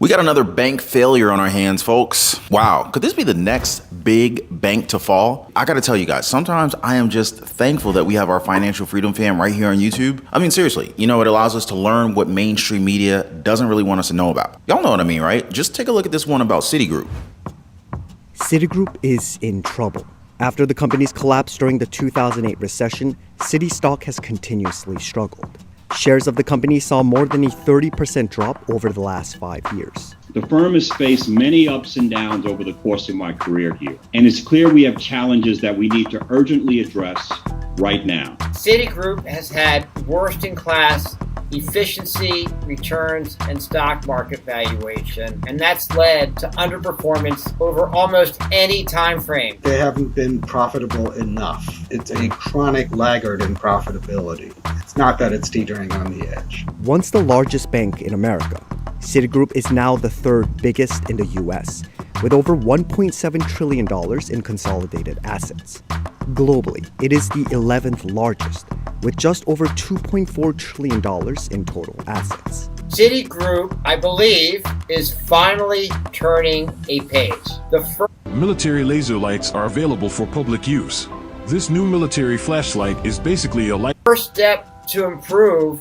We got another bank failure on our hands, folks. Wow, could this be the next big bank to fall? I gotta tell you guys, sometimes I am just thankful that we have our financial freedom fam right here on YouTube. I mean, seriously, it allows us to learn what mainstream media doesn't really want us to know about. Y'all know what I mean, right? Just take a look at this one about Citigroup. Citigroup is in trouble. After the company's collapse during the 2008 recession, Citi stock has continuously struggled. Shares of the company saw more than a 30% drop over the last 5 years. The firm has faced many ups and downs over the course of my career here, and it's clear we have challenges that we need to urgently address right now. Citigroup has had worst-in-class efficiency, returns, and stock market valuation, and that's led to underperformance over almost any time frame. They haven't been profitable enough. It's a chronic laggard in profitability. It's not that it's teetering on the edge. Once the largest bank in America, Citigroup is now the third biggest in the U.S., with over $1.7 trillion in consolidated assets. Globally, it is the 11th largest, with just over $2.4 trillion in total assets. Citigroup, I believe, is finally turning a page. Military laser lights are available for public use. This new military flashlight is basically a light. First step to improve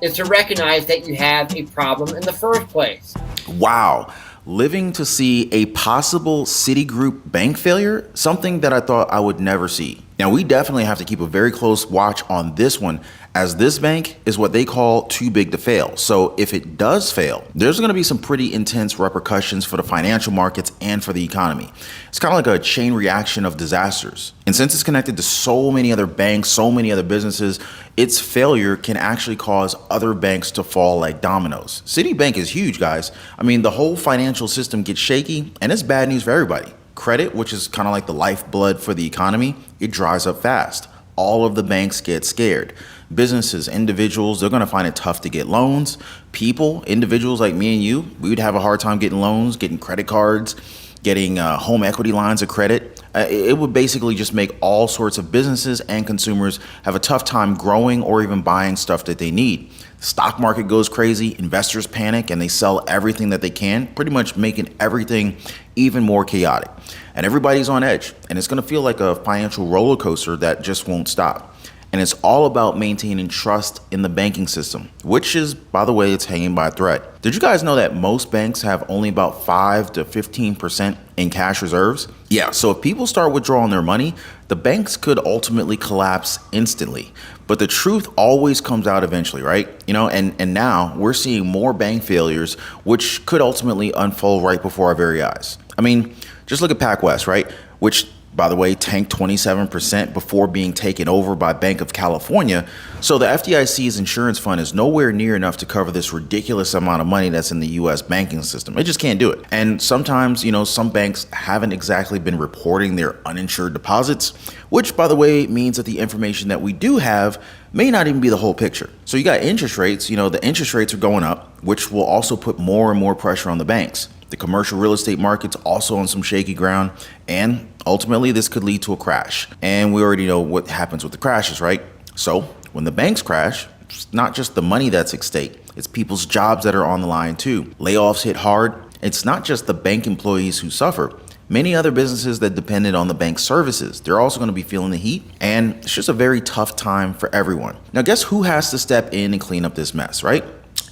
is to recognize that you have a problem in the first place. Wow. Living to see a possible Citigroup bank failure, something that I thought I would never see. Now, we definitely have to keep a very close watch on this one, as this bank is what they call too big to fail. So if it does fail, there's going to be some pretty intense repercussions for the financial markets and for the economy. It's kind of like a chain reaction of disasters. And since it's connected to so many other banks, so many other businesses, its failure can actually cause other banks to fall like dominoes. Citibank is huge, guys. I mean, the whole financial system gets shaky, and it's bad news for everybody. Credit, which is kind of like the lifeblood for the economy, it dries up fast. All of the banks get scared. Businesses, individuals, they're going to find it tough to get loans. People, individuals like me and you, we would have a hard time getting loans, getting credit cards, getting home equity lines of credit. It would basically just make all sorts of businesses and consumers have a tough time growing or even buying stuff that they need. The stock market goes crazy, investors panic, and they sell everything that they can, pretty much making everything even more chaotic. And everybody's on edge, and it's going to feel like a financial roller coaster that just won't stop. And it's all about maintaining trust in the banking system, which is, by the way, it's hanging by a thread. Did you guys know that most banks have only about 5 to 15% in cash reserves? Yeah, so if people start withdrawing their money, the banks could ultimately collapse instantly. But the truth always comes out eventually, right? And now we're seeing more bank failures, which could ultimately unfold right before our very eyes. I mean, just look at PacWest, right? Which, by the way, tanked 27% before being taken over by Bank of California. So the FDIC's insurance fund is nowhere near enough to cover this ridiculous amount of money that's in the U.S. banking system. It just can't do it. And sometimes, some banks haven't exactly been reporting their uninsured deposits, which, by the way, means that the information that we do have may not even be the whole picture. So you got interest rates, the interest rates are going up, which will also put more and more pressure on the banks. The commercial real estate market's also on some shaky ground, and ultimately this could lead to a crash. And we already know what happens with the crashes, right? So when the banks crash, it's not just the money that's at stake, it's people's jobs that are on the line too. Layoffs hit hard. It's not just the bank employees who suffer. Many other businesses that depended on the bank's services, they're also going to be feeling the heat, and it's just a very tough time for everyone. Now, guess who has to step in and clean up this mess, right?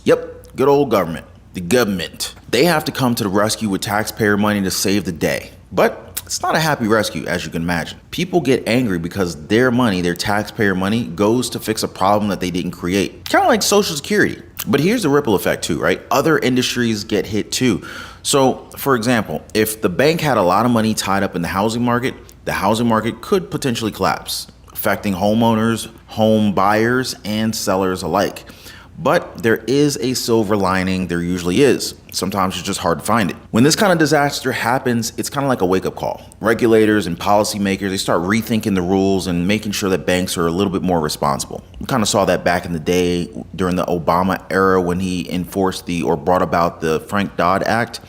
Yep, good old government. The government. They have to come to the rescue with taxpayer money to save the day. But it's not a happy rescue, as you can imagine. People get angry because their money, their taxpayer money, goes to fix a problem that they didn't create. Kind of like Social Security. But here's the ripple effect too, right? Other industries get hit too. So, for example, if the bank had a lot of money tied up in the housing market could potentially collapse, affecting homeowners, home buyers, and sellers alike. But there is a silver lining, there usually is. Sometimes it's just hard to find it. When this kind of disaster happens, it's kind of like a wake-up call. Regulators and policymakers, they start rethinking the rules and making sure that banks are a little bit more responsible. We kind of saw that back in the day during the Obama era when he enforced or brought about the Frank-Dodd Act.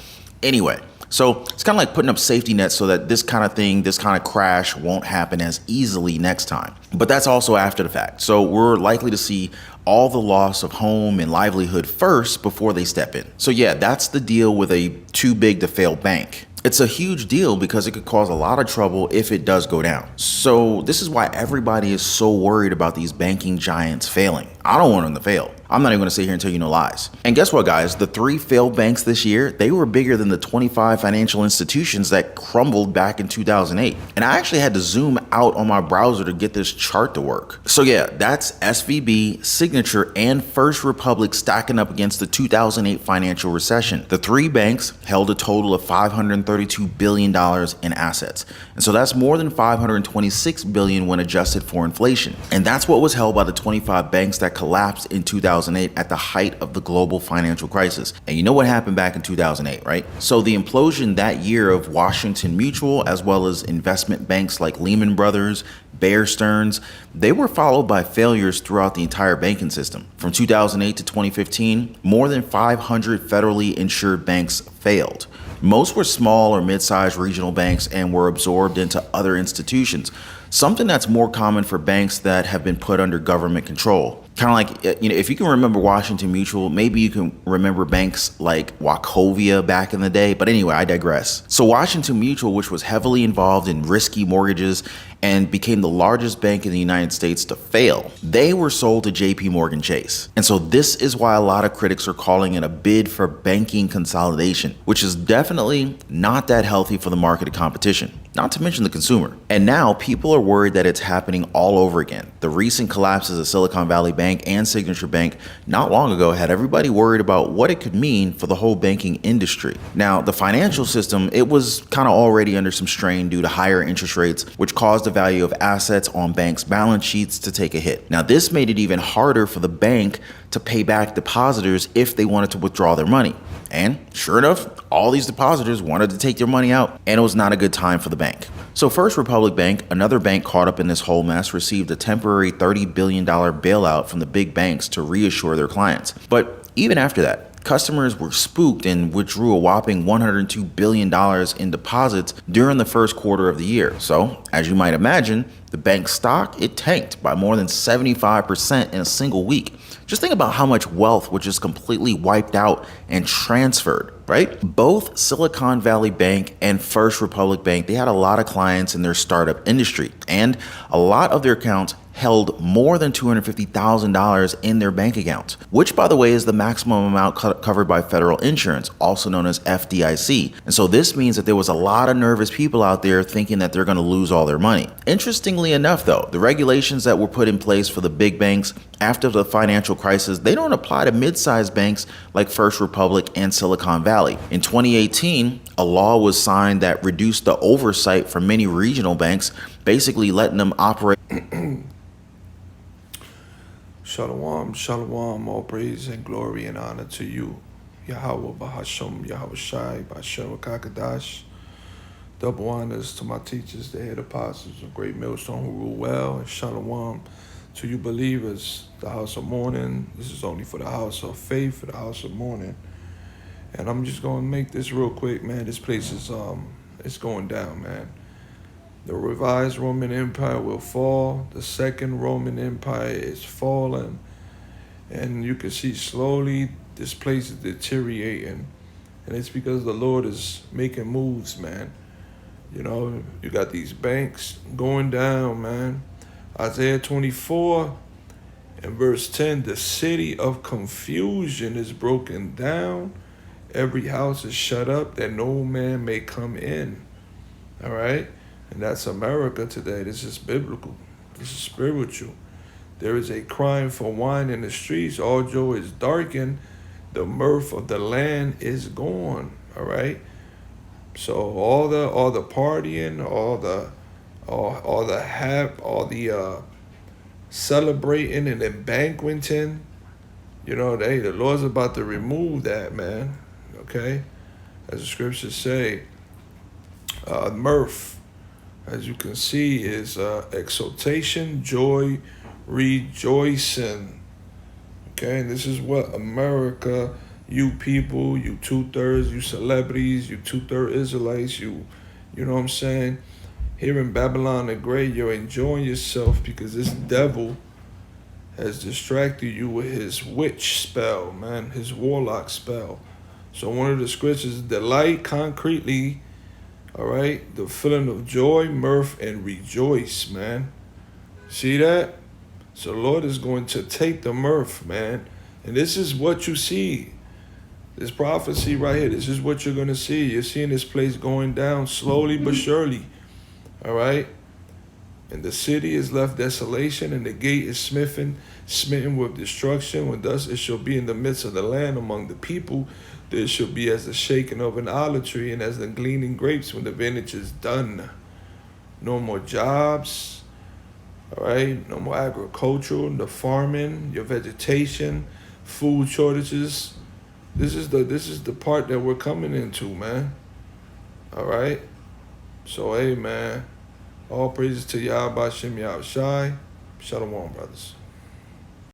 Anyway, so it's kind of like putting up safety nets so that this kind of thing, this kind of crash won't happen as easily next time. But that's also after the fact. So we're likely to see all the loss of home and livelihood first before they step in. So yeah, that's the deal with a too big to fail bank. It's a huge deal because it could cause a lot of trouble if it does go down. So this is why everybody is so worried about these banking giants failing. I don't want them to fail. I'm not even gonna sit here and tell you no lies. And guess what, guys? The 3 failed banks this year, they were bigger than the 25 financial institutions that crumbled back in 2008. And I actually had to zoom out on my browser to get this chart to work. So yeah, that's SVB, Signature, and First Republic stacking up against the 2008 financial recession. The 3 banks held a total of $532 billion in assets. And so that's more than $526 billion when adjusted for inflation. And that's what was held by the 25 banks that collapsed in 2008 at the height of the global financial crisis. And you know what happened back in 2008, right? So the implosion that year of Washington Mutual, as well as investment banks like Lehman Brothers, Bear Stearns, they were followed by failures throughout the entire banking system. From 2008 to 2015, more than 500 federally insured banks failed. Most were small or mid-sized regional banks and were absorbed into other institutions, something that's more common for banks that have been put under government control. Kind of like, if you can remember Washington Mutual, maybe you can remember banks like Wachovia back in the day. But anyway, I digress. So Washington Mutual, which was heavily involved in risky mortgages and became the largest bank in the United States to fail, they were sold to JP Morgan Chase. And so this is why a lot of critics are calling it a bid for banking consolidation, which is definitely not that healthy for the market of competition, not to mention the consumer. And now people are worried that it's happening all over again. The recent collapses of Silicon Valley Bank and Signature Bank not long ago had everybody worried about what it could mean for the whole banking industry. Now, the financial system, it was kind of already under some strain due to higher interest rates, which caused the value of assets on banks' balance sheets to take a hit. Now, this made it even harder for the bank to pay back depositors if they wanted to withdraw their money. And sure enough, all these depositors wanted to take their money out, and it was not a good time for the bank. So First Republic Bank, another bank caught up in this whole mess, received a temporary $30 billion bailout from the big banks to reassure their clients. But even after that, customers were spooked and withdrew a whopping $102 billion in deposits during the first quarter of the year. So, as you might imagine, the bank's stock, it tanked by more than 75% in a single week. Just think about how much wealth was just completely wiped out and transferred, right? Both Silicon Valley Bank and First Republic Bank, they had a lot of clients in their startup industry, and a lot of their accounts held more than $250,000 in their bank accounts, which, by the way, is the maximum amount covered by federal insurance, also known as FDIC. And so this means that there was a lot of nervous people out there thinking that they're going to lose all their money. Interestingly enough, though, the regulations that were put in place for the big banks after the financial crisis, they don't apply to mid-sized banks like First Republic and Silicon Valley. In 2018, a law was signed that reduced the oversight for many regional banks, basically letting them operate. Shalom, shalom, all praise and glory and honor to you. Yahweh Bahasham, Yahweh Shai, Bashem Kakadash. Double honors to my teachers, the head apostles of Great Millstone who rule well, and shalom to you believers, the house of mourning. This is only for the house of faith, for the house of mourning. And I'm just gonna make this real quick, man. This place is it's going down, man. The revised Roman Empire will fall. The second Roman Empire is falling. And you can see slowly this place is deteriorating. And it's because the Lord is making moves, man. You know, you got these banks going down, man. Isaiah 24 and verse 10, the city of confusion is broken down. Every house is shut up that no man may come in. All right? And that's America today. This is biblical. This is spiritual. There is a crying for wine in the streets. All joy is darkened. The mirth of the land is gone. All right. So all the partying, all the celebrating and then banqueting, you know, the Lord's about to remove that, man. Okay, as the scriptures say, mirth, as you can see, is exultation, joy, rejoicing. Okay, and this is what America, you people, you 2/3, you celebrities, you 2/3 Israelites, you know what I'm saying? Here in Babylon the Great, you're enjoying yourself because this devil has distracted you with his witch spell, man, his warlock spell. So one of the scriptures, delight concretely, all right, the feeling of joy, mirth, and rejoice, man. See that? So the Lord is going to take the mirth, man. And this is what you see. This prophecy right here, this is what you're going to see. You're seeing this place going down slowly but surely, all right? And the city is left desolation, and the gate is smitten with destruction. When thus it shall be in the midst of the land among the people, there shall be as the shaking of an olive tree and as the gleaning grapes when the vintage is done. No more jobs, all right? No more agricultural, the farming, your vegetation, food shortages. This is the part that we're coming into, man. All right? So, hey, man. All praises to Yahweh Shem Yahweh Shai. Shalom, brothers.